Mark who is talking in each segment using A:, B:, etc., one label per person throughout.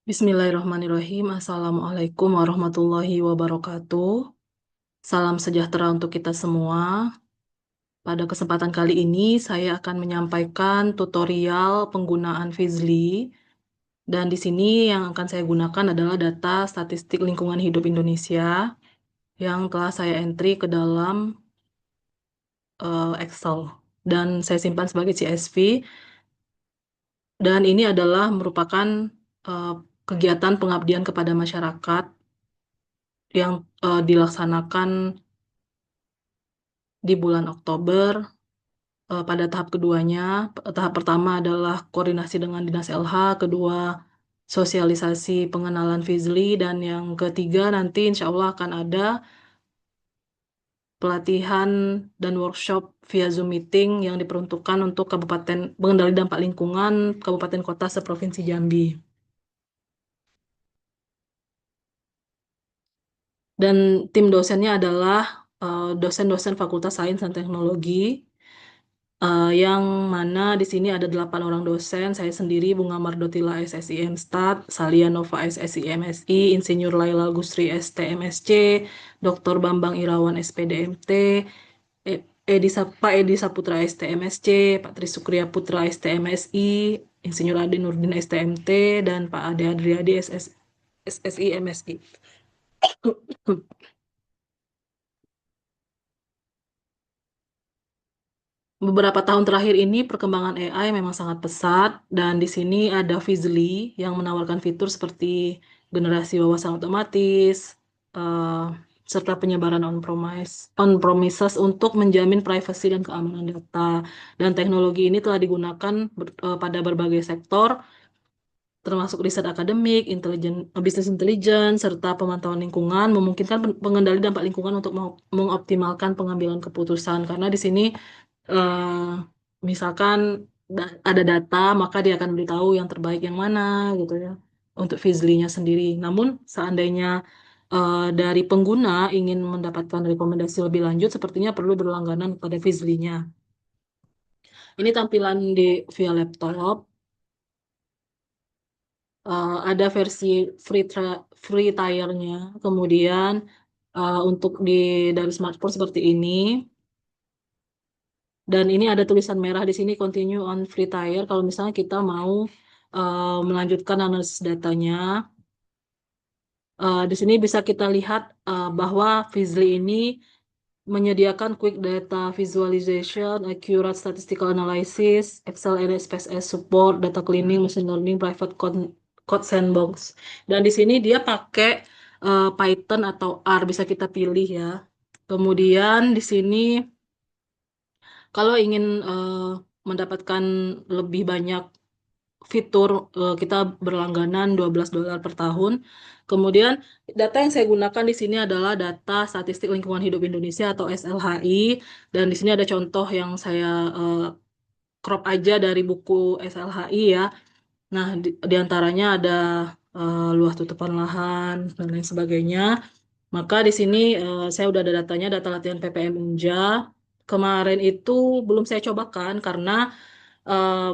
A: Bismillahirrahmanirrahim. Assalamualaikum warahmatullahi wabarakatuh. Salam sejahtera untuk kita semua. Pada kesempatan kali ini, saya akan menyampaikan tutorial penggunaan Fizly. Dan di sini yang akan saya gunakan adalah data statistik lingkungan hidup Indonesia yang telah saya entry ke dalam Excel. Dan saya simpan sebagai CSV. Dan ini adalah merupakan eh, kegiatan pengabdian kepada masyarakat yang dilaksanakan di bulan Oktober. Pada tahap keduanya, tahap pertama adalah koordinasi dengan Dinas LH, kedua sosialisasi pengenalan Fizly, dan yang ketiga nanti insya Allah akan ada pelatihan dan workshop via Zoom meeting yang diperuntukkan untuk Kabupaten pengendali dampak lingkungan Kabupaten Kota seprovinsi Jambi. Dan tim dosennya adalah dosen-dosen Fakultas Sains dan Teknologi, yang mana di sini ada 8 orang dosen, saya sendiri Bunga Mardotila SSI MStat, Salia Nova SSI MSI, Insinyur Laila Gusri STMSC, Dr. Bambang Irawan SPDMT, Pak Edi Saputra STMSC, Pak Trisukriya Putra STMSI, Insinyur Adi Nurdin STMT, dan Pak Ade Adriadi SSI MSI. Beberapa tahun terakhir ini perkembangan AI memang sangat pesat dan di sini ada Fizly yang menawarkan fitur seperti generasi wawasan otomatis, eh, serta penyebaran on-premises untuk menjamin privasi dan keamanan data. Dan teknologi ini telah digunakan pada berbagai sektor, termasuk riset akademik, bisnis intelijen, serta pemantauan lingkungan, memungkinkan pengendali dampak lingkungan untuk mengoptimalkan pengambilan keputusan. Karena di sini misalkan ada data, maka dia akan beritahu yang terbaik yang mana gitu ya untuk Fizly-nya sendiri. Namun seandainya dari pengguna ingin mendapatkan rekomendasi lebih lanjut, sepertinya perlu berlangganan pada Fizly-nya. Ini tampilan di via laptop. Ada versi free tier-nya. Kemudian untuk dari smartphone seperti ini. Dan ini ada tulisan merah di sini continue on free tier. Kalau misalnya kita mau melanjutkan analisis datanya, di sini bisa kita lihat bahwa Fizly ini menyediakan quick data visualization, accurate statistical analysis, Excel and SPSS support, data cleaning, machine learning, private code sandbox. Dan di sini dia pakai Python atau R, bisa kita pilih ya. Kemudian di sini kalau ingin mendapatkan lebih banyak fitur, kita berlangganan $12 per tahun. Kemudian data yang saya gunakan di sini adalah data statistik lingkungan hidup Indonesia atau SLHI, dan di sini ada contoh yang saya crop aja dari buku SLHI ya. Nah, di antaranya ada luas tutupan lahan dan lain sebagainya. Maka di sini saya udah ada datanya, data latihan PPM Unja. Kemarin itu belum saya cobakan karena eh,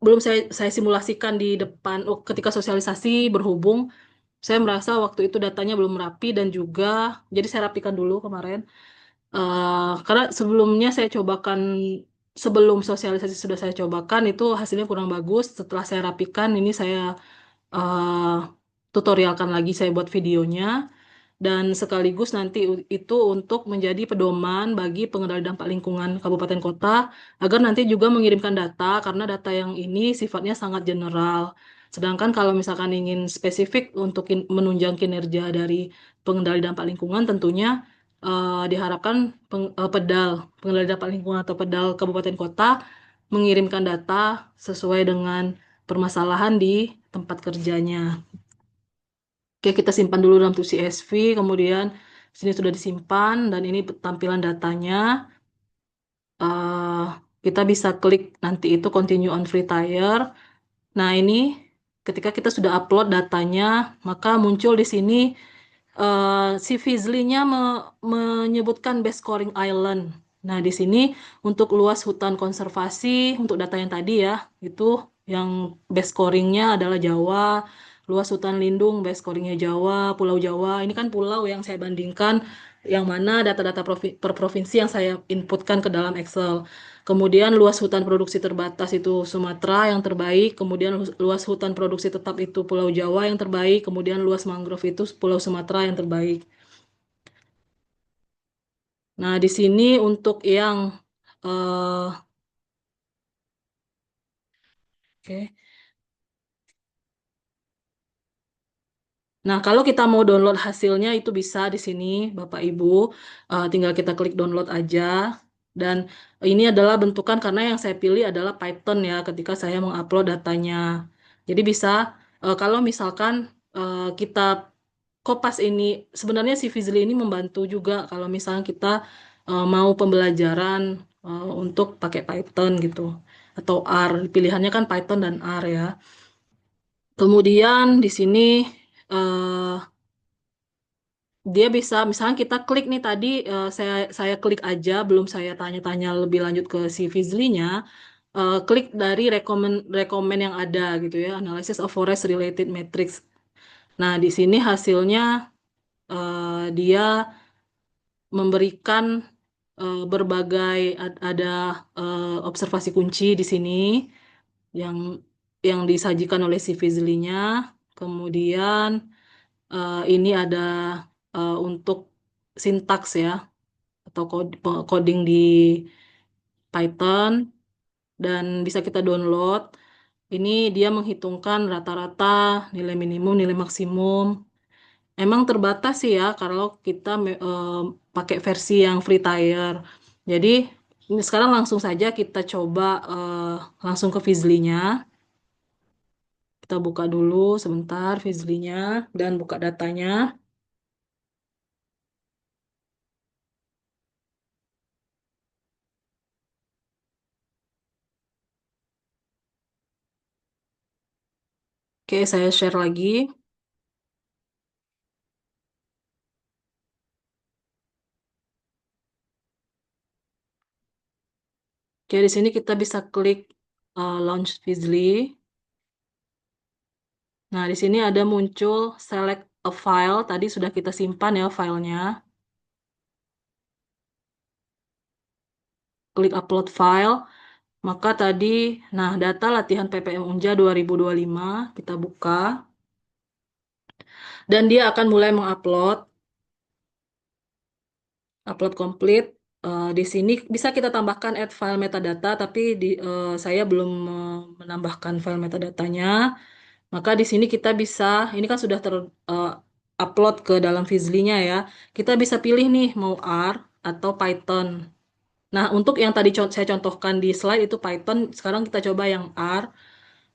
A: belum saya simulasikan di depan ketika sosialisasi, berhubung saya merasa waktu itu datanya belum rapi dan juga jadi saya rapikan dulu kemarin. Karena sebelumnya saya cobakan, sebelum sosialisasi sudah saya cobakan itu hasilnya kurang bagus. Setelah saya rapikan ini saya eh, tutorialkan lagi, saya buat videonya dan sekaligus nanti itu untuk menjadi pedoman bagi pengendali dampak lingkungan kabupaten kota agar nanti juga mengirimkan data, karena data yang ini sifatnya sangat general. Sedangkan kalau misalkan ingin spesifik untuk menunjang kinerja dari pengendali dampak lingkungan, tentunya diharapkan Pedal pengendali dampak lingkungan atau Pedal kabupaten kota mengirimkan data sesuai dengan permasalahan di tempat kerjanya. Oke, kita simpan dulu dalam tuh CSV, kemudian sini sudah disimpan dan ini tampilan datanya. Eh, kita bisa klik nanti itu continue on free tier. Nah, ini ketika kita sudah upload datanya, maka muncul di sini si Fizly-nya menyebutkan best scoring island. Nah, di sini untuk luas hutan konservasi, untuk data yang tadi ya, itu Yang base scoringnya adalah Jawa, luas hutan lindung base scoringnya Jawa, Pulau Jawa. Ini kan pulau yang saya bandingkan, yang mana data-data per provinsi yang saya inputkan ke dalam Excel. Kemudian luas hutan produksi terbatas itu Sumatera yang terbaik, kemudian luas hutan produksi tetap itu Pulau Jawa yang terbaik, kemudian luas mangrove itu Pulau Sumatera yang terbaik. Nah, di sini untuk yang eh oke. Nah, kalau kita mau download hasilnya itu bisa di sini, Bapak Ibu. Tinggal kita klik download aja. Dan ini adalah bentukan karena yang saya pilih adalah Python ya ketika saya mengupload datanya. Jadi bisa kalau misalkan kita kopas ini, sebenarnya si Fizly ini membantu juga kalau misalnya kita mau pembelajaran untuk pakai Python gitu. Atau R, pilihannya kan Python dan R ya. Kemudian di sini eh, dia bisa, misalnya kita klik nih tadi, saya klik aja, belum saya tanya-tanya lebih lanjut ke si Fizly-nya, klik dari rekomen yang ada gitu ya, analysis of forest related matrix. Nah, di sini hasilnya dia memberikan berbagai ada observasi kunci di sini yang disajikan oleh si Fizly-nya. Kemudian ini ada untuk sintaks ya atau coding di Python dan bisa kita download. Ini dia menghitungkan rata-rata nilai minimum, nilai maksimum. Emang terbatas sih ya kalau kita pakai versi yang free tier. Jadi ini sekarang langsung saja kita coba langsung ke Fizly-nya. Kita buka dulu sebentar Fizly-nya dan buka datanya. Oke, saya share lagi. Oke, di sini kita bisa klik Launch Fizly. Nah, di sini ada muncul Select a File. Tadi sudah kita simpan ya filenya. Klik Upload File. Maka tadi, nah data latihan PPM Unja 2025 kita buka. Dan dia akan mulai mengupload. Upload komplit. Di sini bisa kita tambahkan add file metadata, tapi saya belum menambahkan file metadatanya. Maka di sini kita bisa, ini kan sudah ter upload ke dalam Fizly-nya ya. Kita bisa pilih nih mau R atau Python. Nah, untuk yang tadi saya contohkan di slide itu Python, sekarang kita coba yang R.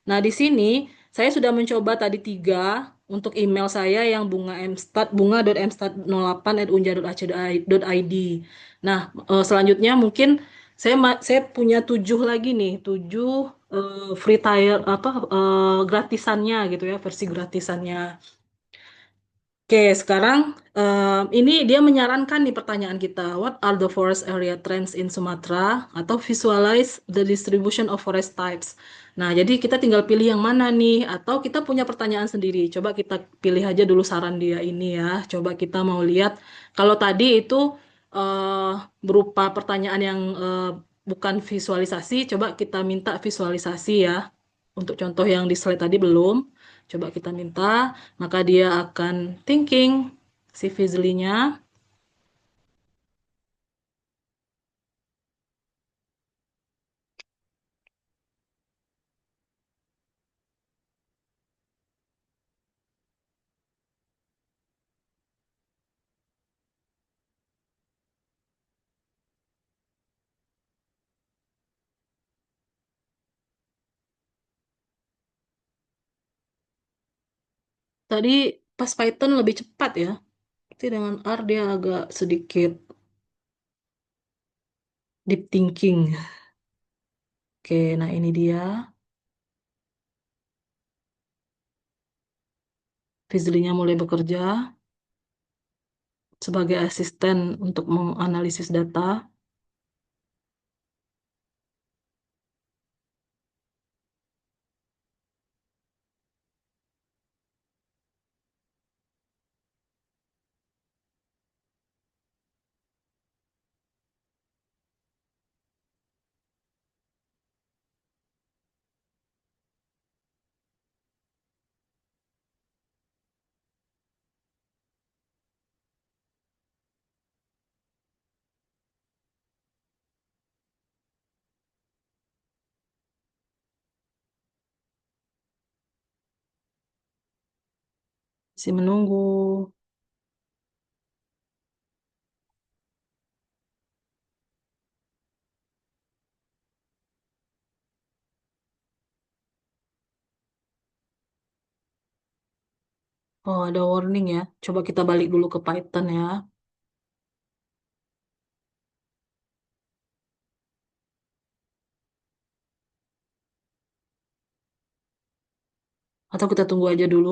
A: Nah, di sini saya sudah mencoba tadi tiga untuk email saya yang bunga.mstat08@unja.ac.id. Nah, selanjutnya mungkin saya punya tujuh lagi nih, tujuh free trial apa gratisannya gitu ya, versi gratisannya. Oke, sekarang ini dia menyarankan nih pertanyaan kita. What are the forest area trends in Sumatra? Atau visualize the distribution of forest types. Nah, jadi kita tinggal pilih yang mana nih? Atau kita punya pertanyaan sendiri. Coba kita pilih aja dulu saran dia ini ya. Coba kita mau lihat. Kalau tadi itu eh, berupa pertanyaan yang bukan visualisasi, coba kita minta visualisasi ya. Untuk contoh yang di slide tadi belum. Coba kita minta maka dia akan thinking si Fizly-nya. Tadi pas Python lebih cepat ya. Tapi dengan R dia agak sedikit deep thinking. Oke, nah ini dia. Fizly-nya mulai bekerja sebagai asisten untuk menganalisis data. Masih menunggu. Oh, ada warning ya. Coba kita balik dulu ke Python ya. Atau kita tunggu aja dulu.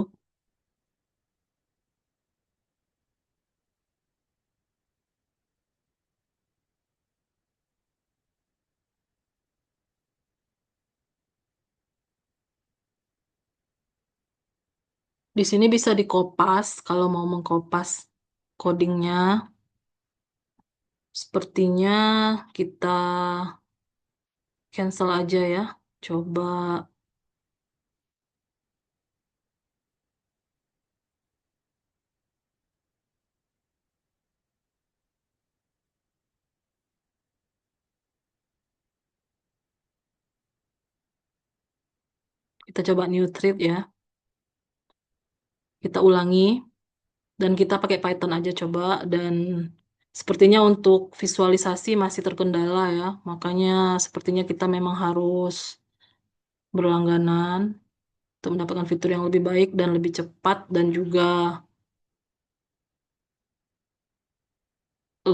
A: Di sini bisa dikopas kalau mau mengkopas codingnya. Sepertinya kita cancel aja ya. Coba kita coba new thread ya. Kita ulangi dan kita pakai Python aja coba dan sepertinya untuk visualisasi masih terkendala ya. Makanya sepertinya kita memang harus berlangganan untuk mendapatkan fitur yang lebih baik dan lebih cepat dan juga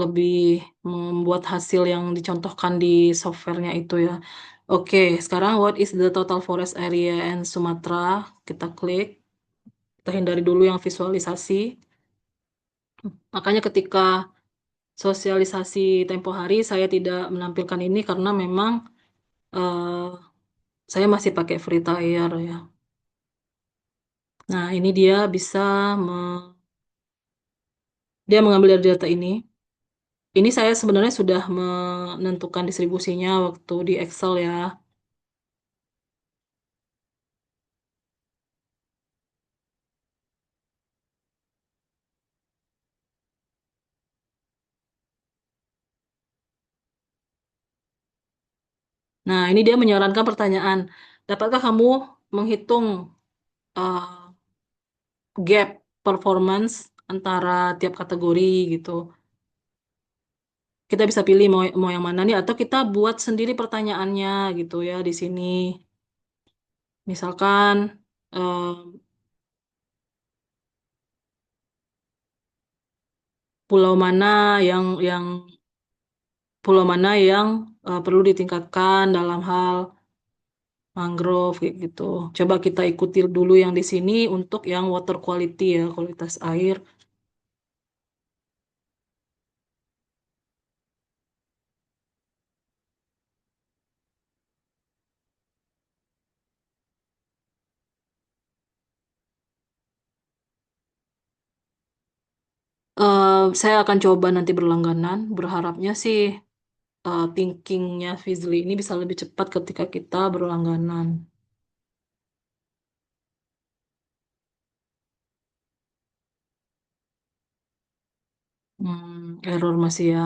A: lebih membuat hasil yang dicontohkan di softwarenya itu ya. Oke, sekarang what is the total forest area in Sumatra? Kita klik, kita hindari dulu yang visualisasi. Makanya ketika sosialisasi tempo hari saya tidak menampilkan ini karena memang eh, saya masih pakai free tier ya. Nah, ini dia bisa me- dia mengambil dari data ini. Ini saya sebenarnya sudah menentukan distribusinya waktu di Excel ya. Nah, ini dia menyarankan pertanyaan, dapatkah kamu menghitung uh, gap performance antara tiap kategori gitu? Kita bisa pilih mau yang mana nih, atau kita buat sendiri pertanyaannya gitu ya di sini. Misalkan pulau mana yang pulau mana yang perlu ditingkatkan dalam hal mangrove kayak gitu. Coba kita ikuti dulu yang di sini untuk yang water quality ya, kualitas air. Saya akan coba nanti berlangganan. Berharapnya sih thinkingnya Fizly ini bisa lebih cepat ketika kita berlangganan. Error masih ya.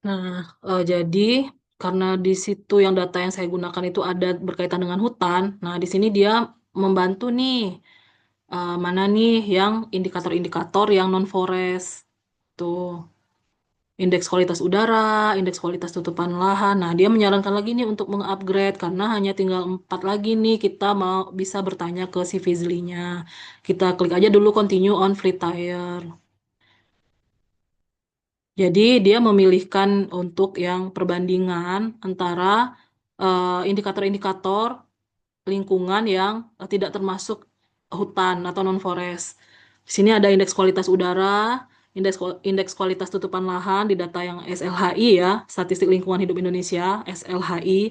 A: Nah, jadi karena di situ yang data yang saya gunakan itu ada berkaitan dengan hutan. Nah, di sini dia membantu nih, mana nih yang indikator-indikator yang non-forest. Tuh, indeks kualitas udara, indeks kualitas tutupan lahan. Nah, dia menyarankan lagi nih untuk mengupgrade karena hanya tinggal 4 lagi nih kita mau bisa bertanya ke si Fizly-nya. Kita klik aja dulu continue on free tier. Jadi dia memilihkan untuk yang perbandingan antara indikator-indikator lingkungan yang tidak termasuk hutan atau non-forest. Di sini ada indeks kualitas udara, indeks kualitas tutupan lahan di data yang SLHI ya, Statistik Lingkungan Hidup Indonesia, SLHI.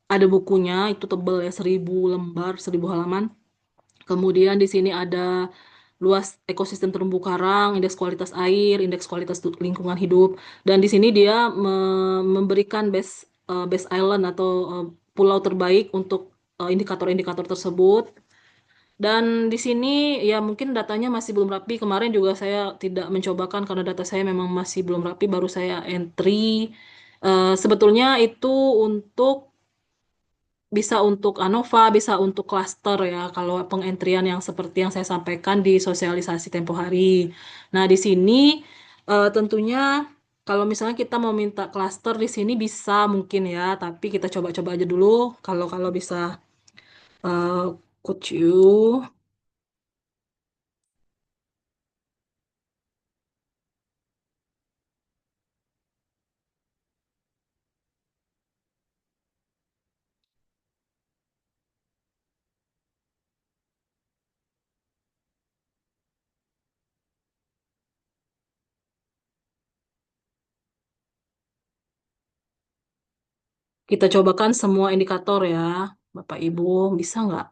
A: Ada bukunya, itu tebel ya, 1.000 lembar, 1.000 halaman. Kemudian di sini ada luas ekosistem terumbu karang, indeks kualitas air, indeks kualitas lingkungan hidup. Dan di sini dia memberikan best island atau pulau terbaik untuk indikator-indikator tersebut. Dan di sini ya mungkin datanya masih belum rapi. Kemarin juga saya tidak mencobakan karena data saya memang masih belum rapi, baru saya entry. Sebetulnya itu untuk bisa untuk ANOVA, bisa untuk klaster ya, kalau pengentrian yang seperti yang saya sampaikan di sosialisasi tempo hari. Nah, di sini tentunya kalau misalnya kita mau minta klaster di sini bisa mungkin ya, tapi kita coba-coba aja dulu. Kalau kalau bisa, could you? Kita cobakan semua indikator ya, Bapak Ibu, bisa nggak?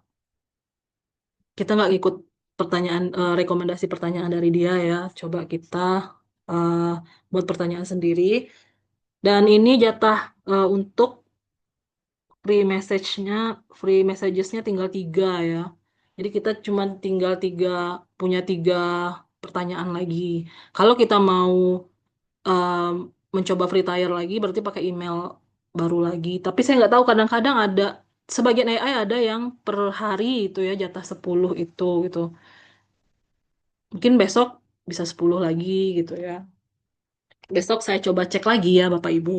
A: Kita nggak ikut pertanyaan, rekomendasi pertanyaan dari dia ya. Coba kita eh, buat pertanyaan sendiri. Dan ini jatah untuk free messagesnya tinggal 3 ya. Jadi kita cuma tinggal punya 3 pertanyaan lagi. Kalau kita mau em, mencoba free trial lagi, berarti pakai email baru lagi. Tapi saya nggak tahu, kadang-kadang ada sebagian AI ada yang per hari itu ya jatah 10 itu gitu. Mungkin besok bisa 10 lagi gitu ya. Besok saya coba cek lagi ya Bapak Ibu.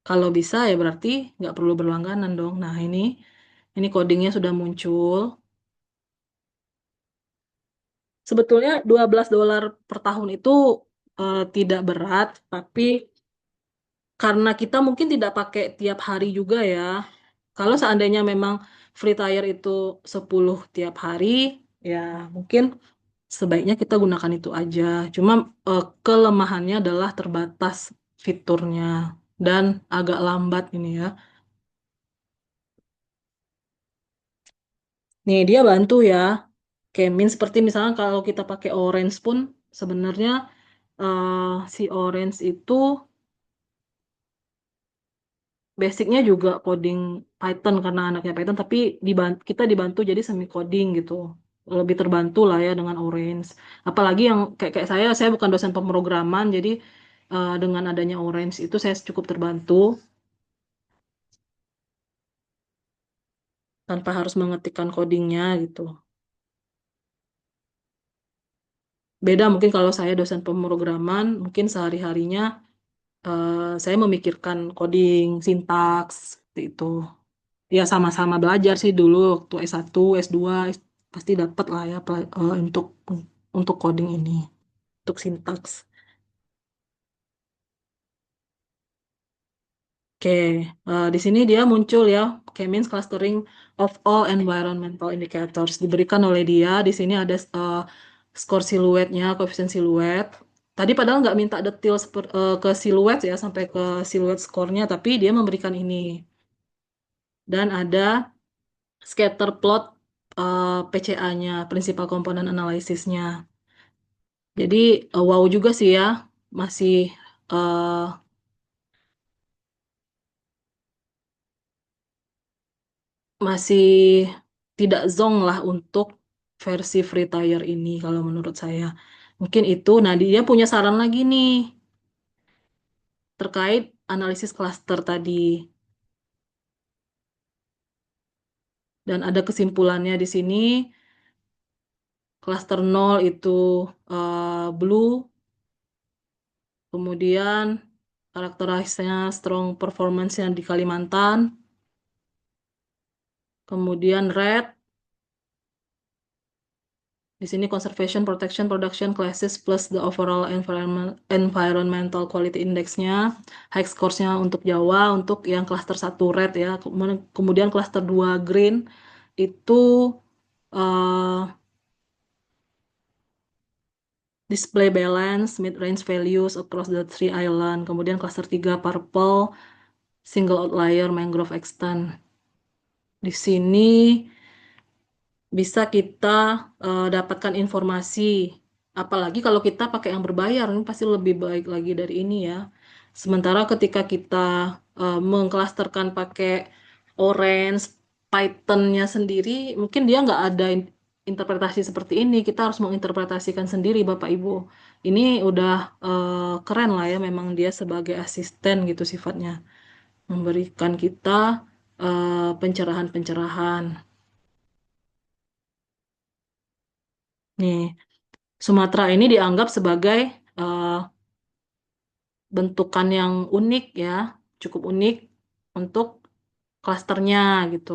A: Kalau bisa ya berarti nggak perlu berlangganan dong. Nah ini codingnya sudah muncul. Sebetulnya $12 per tahun itu tidak berat, tapi karena kita mungkin tidak pakai tiap hari juga ya. Kalau seandainya memang free tier itu 10 tiap hari, ya mungkin sebaiknya kita gunakan itu aja. Cuma kelemahannya adalah terbatas fiturnya dan agak lambat ini ya. Nih dia bantu ya. Kemin seperti misalnya kalau kita pakai Orange pun sebenarnya eh, si Orange itu basicnya juga coding Python karena anaknya Python, tapi kita dibantu jadi semi coding gitu. Lebih terbantu lah ya dengan Orange. Apalagi yang kayak saya bukan dosen pemrograman, jadi dengan adanya Orange itu saya cukup terbantu tanpa harus mengetikkan codingnya gitu. Beda mungkin kalau saya dosen pemrograman, mungkin sehari-harinya saya memikirkan coding, sintaks, seperti itu. Ya sama-sama belajar sih dulu waktu S1, S2 pasti dapat lah ya untuk coding ini, untuk sintaks. Oke, di sini dia muncul ya, K-means clustering of all environmental indicators diberikan oleh dia. Di sini ada skor siluetnya, koefisien siluet. Tadi padahal nggak minta detail ke siluet ya, sampai ke siluet skornya, tapi dia memberikan ini. Dan ada scatter plot PCA-nya, Principal Component Analysis-nya. Jadi wow juga sih ya, masih eh, masih tidak zonk lah untuk versi Free Tier ini kalau menurut saya. Mungkin itu. Nah, dia punya saran lagi nih terkait analisis klaster tadi. Dan ada kesimpulannya di sini, klaster nol itu blue, kemudian karakteristiknya strong performance yang di Kalimantan, kemudian red, di sini conservation, protection, production classes plus the overall environmental quality index-nya, high scores-nya untuk Jawa, untuk yang klaster satu red ya, kemudian klaster 2 green itu eh, display balance, mid-range values across the three island. Kemudian klaster 3 purple, single outlier mangrove extent. Di sini bisa kita dapatkan informasi. Apalagi kalau kita pakai yang berbayar, ini pasti lebih baik lagi dari ini ya. Sementara ketika kita mengklasterkan pakai Orange, Python-nya sendiri, mungkin dia nggak ada interpretasi seperti ini. Kita harus menginterpretasikan sendiri, Bapak Ibu. Ini udah keren lah ya, memang dia sebagai asisten gitu sifatnya. Memberikan kita pencerahan-pencerahan. Nih, Sumatera ini dianggap sebagai eh, bentukan yang unik ya, cukup unik untuk klasternya gitu,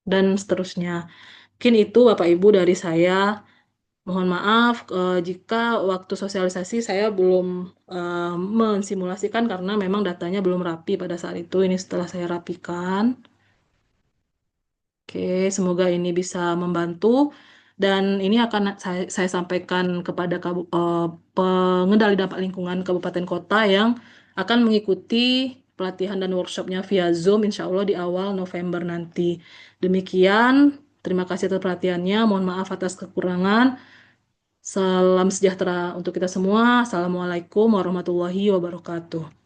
A: dan seterusnya. Mungkin itu Bapak Ibu dari saya. Mohon maaf jika waktu sosialisasi saya belum mensimulasikan karena memang datanya belum rapi pada saat itu. Ini setelah saya rapikan. Oke, semoga ini bisa membantu dan ini akan saya sampaikan kepada pengendali dampak lingkungan kabupaten kota yang akan mengikuti pelatihan dan workshopnya via Zoom insya Allah di awal November nanti. Demikian, terima kasih atas perhatiannya. Mohon maaf atas kekurangan. Salam sejahtera untuk kita semua. Assalamualaikum warahmatullahi wabarakatuh.